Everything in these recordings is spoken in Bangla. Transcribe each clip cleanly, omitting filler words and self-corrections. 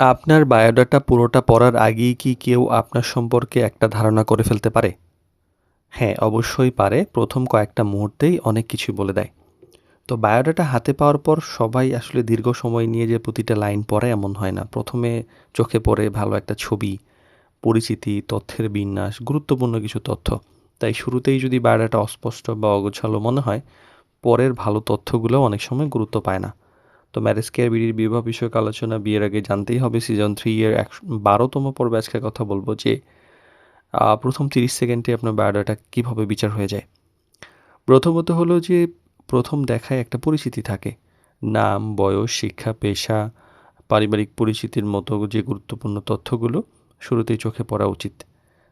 আপনার বায়োডাটা পুরোটা পড়ার আগেই কি কেউ আপনার সম্পর্কে একটা ধারণা করে ফেলতে পারে? হ্যাঁ, অবশ্যই পারে। ১ম কয়েকটা মুহূর্তেই অনেক কিছুই বলে দেয়। তো বায়োডাটা হাতে পাওয়ার পর সবাই আসলে দীর্ঘ সময় নিয়ে যে প্রতিটা লাইন পড়ে এমন হয় না। ১ম এ চোখে পড়ে ভালো একটা ছবি, পরিচিতি, তথ্যের বিন্যাস, গুরুত্বপূর্ণ কিছু তথ্য। তাই শুরুতেই যদি বায়োডাটা অস্পষ্ট বা অগোছালো মনে হয়, পরের ভালো তথ্যগুলোও অনেক সময় গুরুত্ব পায় না। তো ম্যারেজ কেয়ার বিডির বিবাহ বিষয়ক আলোচনা বিয়ের আগে জানতেই হবে সিজন 3 এর ১২তম পর্বে আজকে কথা বলব যে ১ম ৩০ সেকেন্ডে আপনার বায়োডাটা কিভাবে বিচার হয়ে যায়। প্রথমত হলো যে ১ম দেখায় একটা পরিচিতি থাকে। নাম, বয়স, শিক্ষা, পেশা, পারিবারিক পরিচিতির মতো যে গুরুত্বপূর্ণ তথ্যগুলো শুরুতেই চোখে পড়া উচিত।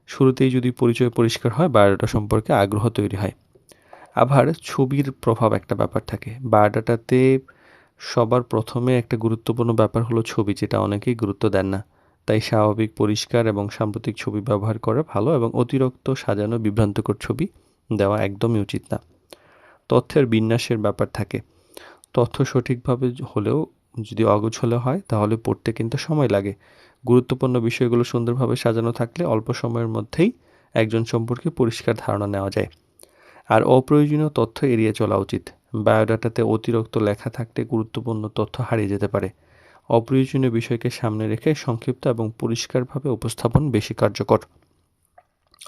শুরুতেই যদি পরিচয় পরিষ্কার হয় বায়োডাটা সম্পর্কে আগ্রহ তৈরি হয়। আবার ছবির প্রভাব একটা ব্যাপার থাকে। বায়োডাটাতে সবার ১ম এ একটা গুরুত্বপূর্ণ ব্যাপার হলো ছবি, যেটা অনেকেই গুরুত্ব দেন না। তাই স্বাভাবিক, পরিষ্কার এবং সাম্প্রতিক ছবি ব্যবহার করা ভালো এবং অতিরিক্ত সাজানো বিভ্রান্তিকর ছবি দেওয়া একদমই উচিত না। তথ্যের বিন্যাসের ব্যাপার থাকে। তথ্য সঠিকভাবে হলেও যদি অগোছালো হয় তাহলে পড়তে কিন্তু সময় লাগে। গুরুত্বপূর্ণ বিষয়গুলো সুন্দরভাবে সাজানো থাকলে অল্প সময়ের মধ্যেই একজন সম্পর্কে পরিষ্কার ধারণা নেওয়া যায়। আর অপ্রয়োজনীয় তথ্য এড়িয়ে চলা উচিত। বায়োডাটাতে অতিরিক্ত লেখা থাকলে গুরুত্বপূর্ণ তথ্য হারিয়ে যেতে পারে। অপ্রয়োজনীয় বিষয়কে সামনে রেখে সংক্ষিপ্ত এবং পরিষ্কারভাবে উপস্থাপন বেশি কার্যকর।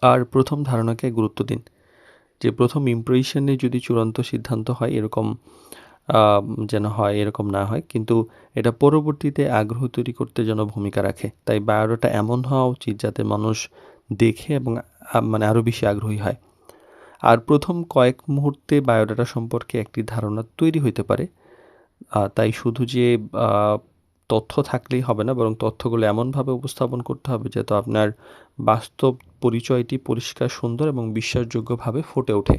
আর ১ম ধারণাকে গুরুত্ব দিন। যে ১ম ইমপ্রেশনে যদি চূড়ান্ত সিদ্ধান্ত হয় এরকম আ যেন হয় এরকম না হয়। কিন্তু এটা পরবর্তীতে আগ্রহ তৈরি করতে যেন ভূমিকা রাখে। তাই বায়োডাটা এমন হওয়া উচিত যাতে মানুষ দেখে এবং মানে আরো বেশি আগ্রহী হয়। আর ১ম কয়েক মুহূর্তে বায়োডাটা সম্পর্কে একটি ধারণা তৈরি হইতে পারে। তাই শুধু যে আ তথ্য থাকলেই হবে না, বরং তথ্যগুলো এমনভাবে উপস্থাপন করতে হবে যাতে আপনার বাস্তব পরিচয়টি পরিষ্কার, সুন্দর এবং বিশ্বাসযোগ্যভাবে ফুটে ওঠে।